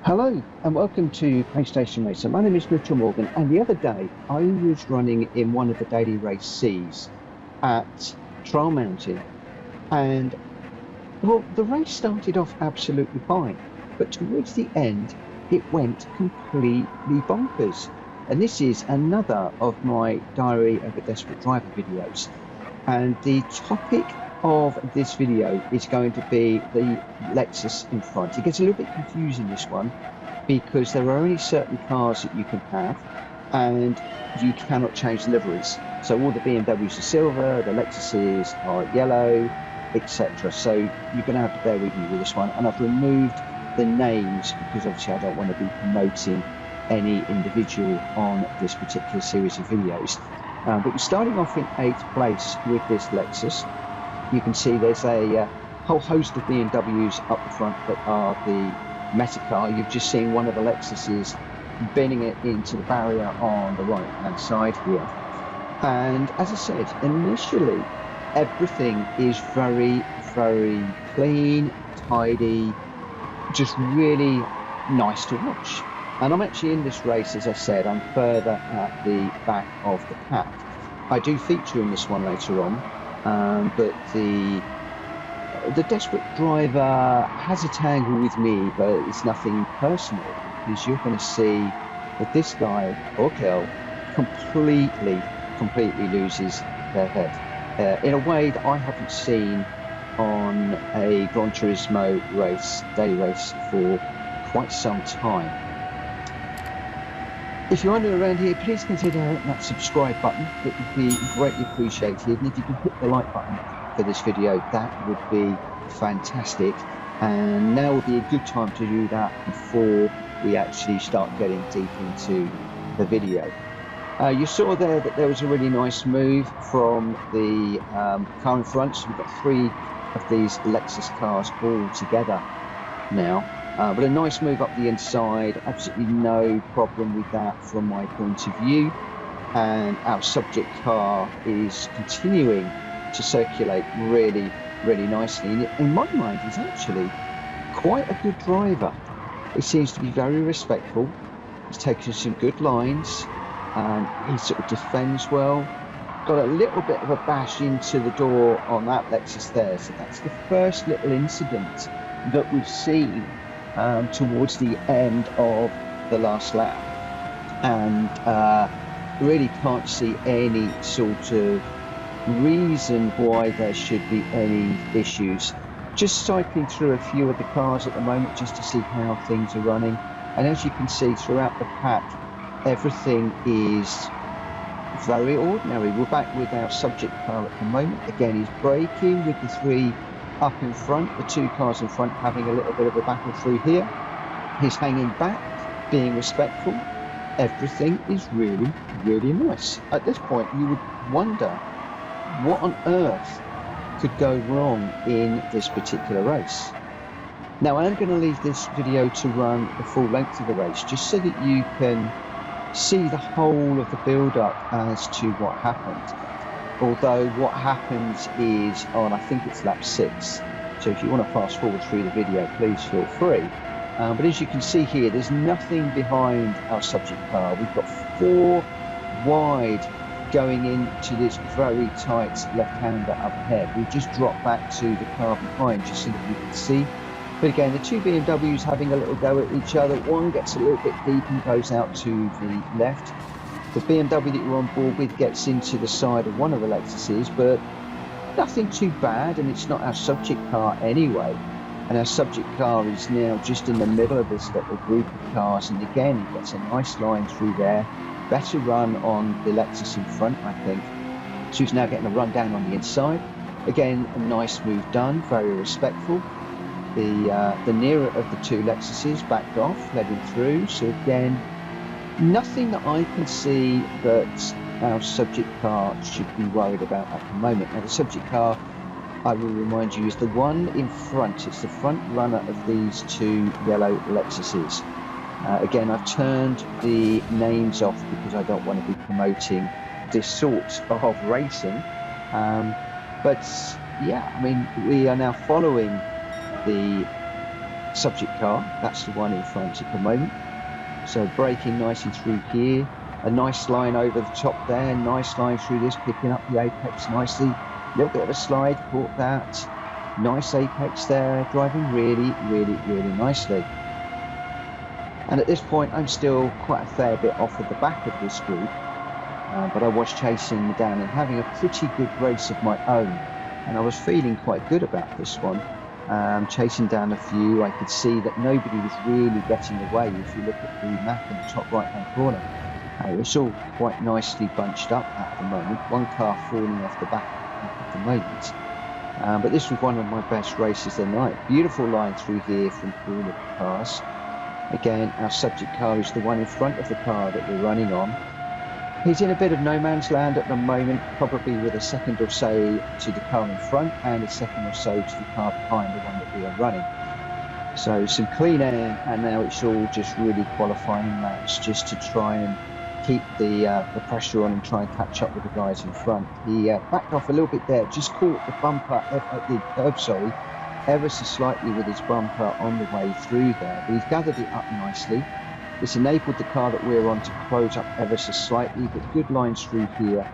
Hello and welcome to PlayStation Racer. My name is Mitchell Morgan, and the other day I was running in one of the daily race C's at Trial Mountain, and well, the race started off absolutely fine, but towards the end it went completely bonkers. And this is another of my Diary of a Desperate Driver videos, and the topic of this video is going to be the Lexus in front. It gets a little bit confusing, this one, because there are only certain cars that you can have, and you cannot change the liveries. So all the BMWs are silver, the Lexuses are yellow, etc. So you're going to have to bear with me with this one. And I've removed the names because obviously I don't want to be promoting any individual on this particular series of videos. But we're starting off in 8th place with this Lexus. You can see there's a whole host of BMWs up the front that are the Meta car. You've just seen one of the Lexuses bending it into the barrier on the right hand side here. And as I said, initially everything is very clean, tidy, just really nice to watch. And I'm actually in this race, as I said, I'm further at the back of the pack. I do feature in this one later on, but the Desperate Driver has a tangle with me, but it's nothing personal, because you're going to see that this guy or girl completely loses their head in a way that I haven't seen on a Gran Turismo race, daily race, for quite some time. If you're new around here, please consider hitting that subscribe button. It would be greatly appreciated. And if you can hit the like button for this video, that would be fantastic. And now would be a good time to do that before we actually start getting deep into the video. You saw there that there was a really nice move from the car in front. So we've got 3 of these Lexus cars all together now. But a nice move up the inside, absolutely no problem with that from my point of view. And our subject car is continuing to circulate really nicely. And in my mind, he's actually quite a good driver. He seems to be very respectful. He's taken some good lines. He sort of defends well. Got a little bit of a bash into the door on that Lexus there. So that's the first little incident that we've seen towards the end of the last lap, and really can't see any sort of reason why there should be any issues. Just cycling through a few of the cars at the moment just to see how things are running, and as you can see throughout the pack, everything is very ordinary. We're back with our subject car at the moment. Again, he's braking with the 3 up in front, the 2 cars in front having a little bit of a battle through here. He's hanging back, being respectful. Everything is really nice. At this point, you would wonder what on earth could go wrong in this particular race. Now, I am going to leave this video to run the full length of the race, just so that you can see the whole of the build-up as to what happened. Although what happens is on, I think it's lap 6. So if you want to fast forward through the video, please feel free. But as you can see here, there's nothing behind our subject car. We've got 4 wide going into this very tight left-hander up ahead. We've just dropped back to the car behind just so that you can see. But again, the 2 BMWs having a little go at each other. One gets a little bit deep and goes out to the left. The BMW that you're on board with gets into the side of one of the Lexuses, but nothing too bad, and it's not our subject car anyway. And our subject car is now just in the middle of this little group of cars, and again, he gets a nice line through there. Better run on the Lexus in front, I think. So he's now getting a run down on the inside. Again, a nice move done, very respectful. The nearer of the 2 Lexuses backed off, led him through. So again, nothing that I can see that our subject car should be worried about at the moment. Now, the subject car, I will remind you, is the one in front. It's the front runner of these 2 yellow Lexuses. Again, I've turned the names off because I don't want to be promoting this sort of racing. But yeah, I mean, we are now following the subject car. That's the one in front at the moment. So braking nicely through here. A nice line over the top there. Nice line through this, picking up the apex nicely. A little bit of a slide, caught that. Nice apex there, driving really, really, really nicely. And at this point, I'm still quite a fair bit off at the back of this group. But I was chasing down and having a pretty good race of my own. And I was feeling quite good about this one. Chasing down a few, I could see that nobody was really getting away. If you look at the map in the top right hand corner, it's all quite nicely bunched up at the moment. One car falling off the back at the moment. But this was one of my best races of the night. Beautiful line through here from all of the cars. Again, our subject car is the one in front of the car that we're running on. He's in a bit of no man's land at the moment, probably with a second or so to the car in front and a second or so to the car behind, the one that we are running. So some clean air, and now it's all just really qualifying laps just to try and keep the pressure on and try and catch up with the guys in front. He backed off a little bit there, just caught the bumper, the curb, sorry, ever so slightly with his bumper on the way through there, but he's gathered it up nicely. This enabled the car that we're on to close up ever so slightly, but good lines through here.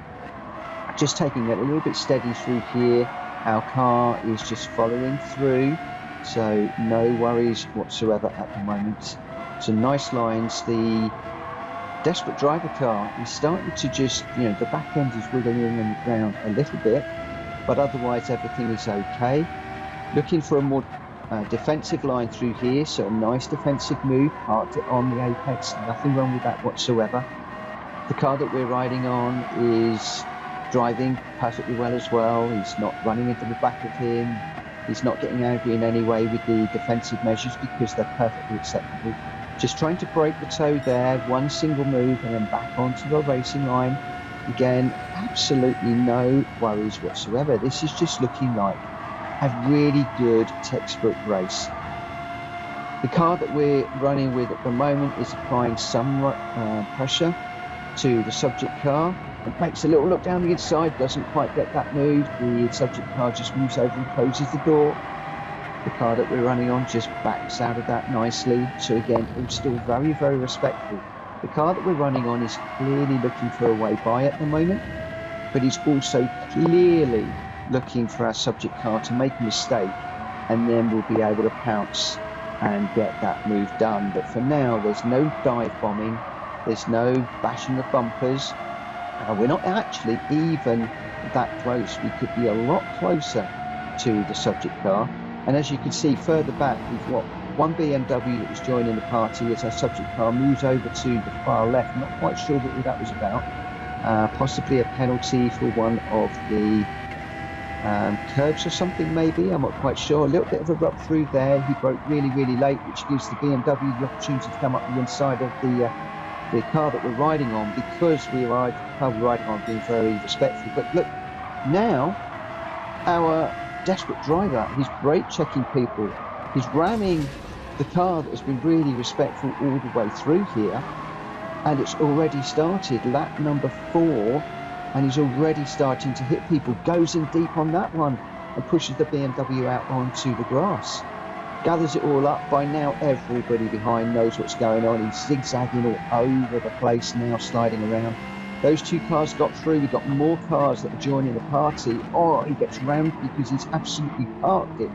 Just taking it a little bit steady through here. Our car is just following through, so no worries whatsoever at the moment. Some nice lines. The desperate driver car is starting to just, the back end is wiggling on the ground a little bit, but otherwise everything is okay. Looking for a more defensive line through here, so a nice defensive move, parked it on the apex, nothing wrong with that whatsoever. The car that we're riding on is driving perfectly well as well. He's not running into the back of him, he's not getting angry in any way with the defensive measures because they're perfectly acceptable. Just trying to break the toe there, one single move and then back onto the racing line. Again, absolutely no worries whatsoever. This is just looking like a really good textbook race. The car that we're running with at the moment is applying some pressure to the subject car. It makes a little look down the inside, doesn't quite get that move. The subject car just moves over and closes the door. The car that we're running on just backs out of that nicely. So again, all still very, very respectful. The car that we're running on is clearly looking for a way by at the moment, but he's also clearly looking for our subject car to make a mistake, and then we'll be able to pounce and get that move done. But for now, there's no dive bombing, there's no bashing the bumpers. We're not actually even that close. We could be a lot closer to the subject car. And as you can see further back, we've got one BMW that was joining the party as our subject car moves over to the far left. I'm not quite sure what that was about. Possibly a penalty for one of the curbs or something, maybe. I'm not quite sure. A little bit of a rut through there. He broke really, really late, which gives the BMW the opportunity to come up the inside of the car that we're riding on, because we're riding on being very respectful. But look, now our desperate driver, he's brake checking people. He's ramming the car that has been really respectful all the way through here, and it's already started lap number 4. And he's already starting to hit people, goes in deep on that one and pushes the BMW out onto the grass. Gathers it all up. By now, everybody behind knows what's going on. He's zigzagging all over the place now, sliding around. Those two cars got through. We've got more cars that are joining the party. Oh, he gets rammed because he's absolutely parked it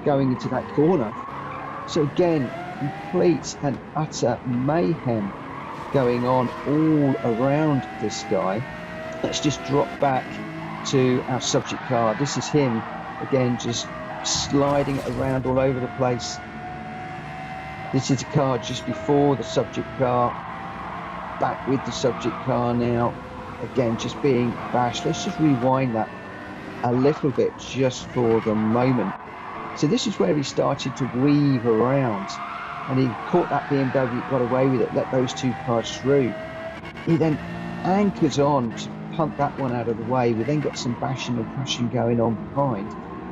going into that corner. So again, complete and utter mayhem going on all around this guy. Let's just drop back to our subject car. This is him, again, just sliding around all over the place. This is the car just before the subject car. Back with the subject car now. Again, just being bashed. Let's just rewind that a little bit just for the moment. So this is where he started to weave around. And he caught that BMW, got away with it, let those two cars through. He then anchors on to punt that one out of the way. We then got some bashing and crashing going on behind.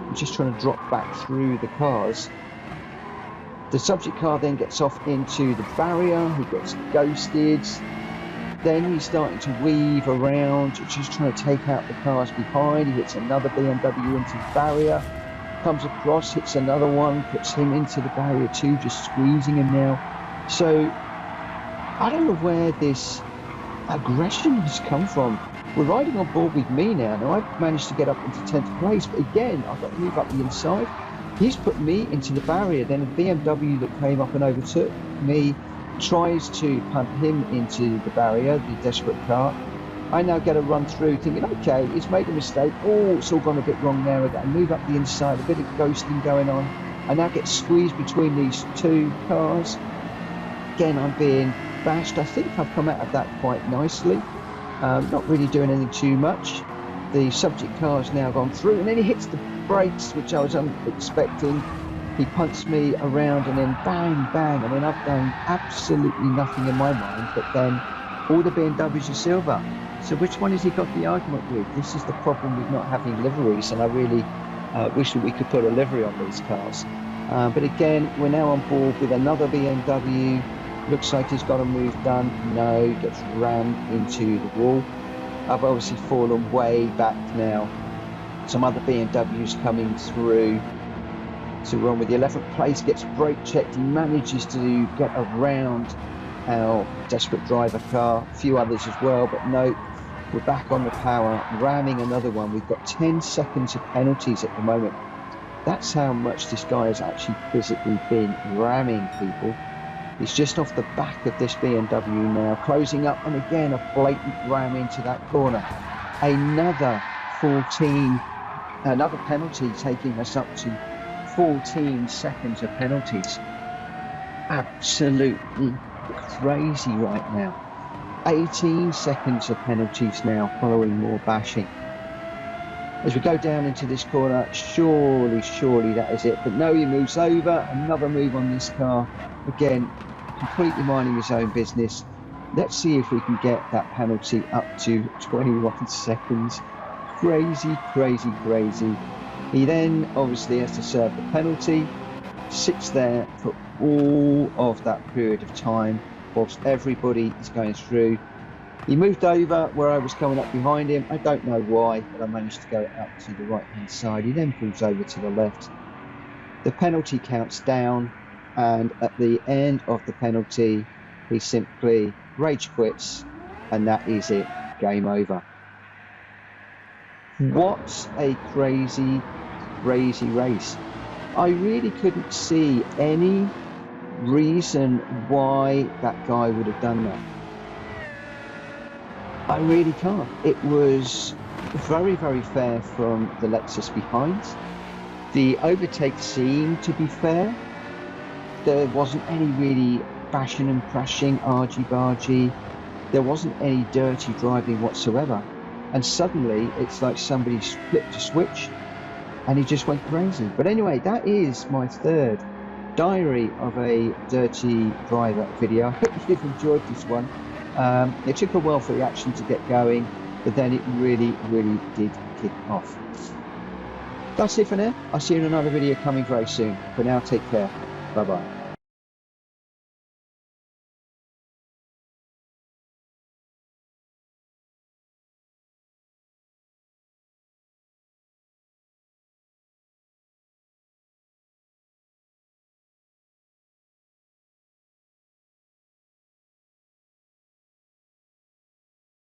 We're just trying to drop back through the cars. The subject car then gets off into the barrier. He gets ghosted. Then he's starting to weave around, just trying to take out the cars behind. He hits another BMW into the barrier. comes across, hits another one, puts him into the barrier too, just squeezing him now. So I don't know where this aggression has come from. We're riding on board with me now. Now I've managed to get up into 10th place, but again, I've got to move up the inside. He's put me into the barrier. Then a BMW that came up and overtook me tries to punt him into the barrier, the desperate car. I now get a run through thinking, okay, he's made a mistake. Oh, it's all gone a bit wrong there. I got to move up the inside, a bit of ghosting going on. I now get squeezed between these two cars. Again, I'm being bashed. I think I've come out of that quite nicely. Not really doing anything too much. The subject car's now gone through, and then he hits the brakes, which I was unexpecting. He punts me around, and then bang, bang. I mean, I've done absolutely nothing in my mind, but then all the BMWs are silver. So which one has he got the argument with? This is the problem with not having liveries, and I really wish that we could put a livery on these cars. But again, we're now on board with another BMW. Looks like he's got a move done. No, gets rammed into the wall. I've obviously fallen way back now. Some other BMWs coming through. So we're on with the 11th place, gets brake checked. He manages to get around our desperate driver car. A few others as well, but no, we're back on the power, ramming another one. We've got 10 seconds of penalties at the moment. That's how much this guy has actually physically been ramming people. He's just off the back of this BMW now, closing up, and again a blatant ram into that corner. Another penalty, taking us up to 14 seconds of penalties. Absolutely crazy right now. 18 seconds of penalties now, following more bashing. As we go down into this corner, surely that is it. But no, he moves over, another move on this car. Again, completely minding his own business. Let's see if we can get that penalty up to 21 seconds. Crazy, crazy, crazy. He then obviously has to serve the penalty, sits there for all of that period of time whilst everybody is going through. He moved over where I was coming up behind him. I don't know why, but I managed to go up to the right hand side. He then pulls over to the left. The penalty counts down, and at the end of the penalty he simply rage quits, and that is it. Game over. What a crazy race. I really couldn't see any reason why that guy would have done that. I really can't. It was very, very fair from the Lexus behind. The overtake seemed to be fair. There wasn't any really bashing and crashing, argy-bargy. There wasn't any dirty driving whatsoever. And suddenly, it's like somebody flipped a switch and he just went crazy. But anyway, that is my third Diary of a Dirty Driver video. I hope you've enjoyed this one. It took a while for the action to get going, but then it really, really did kick off. That's it for now. I'll see you in another video coming very soon. For now, take care. Bye-bye.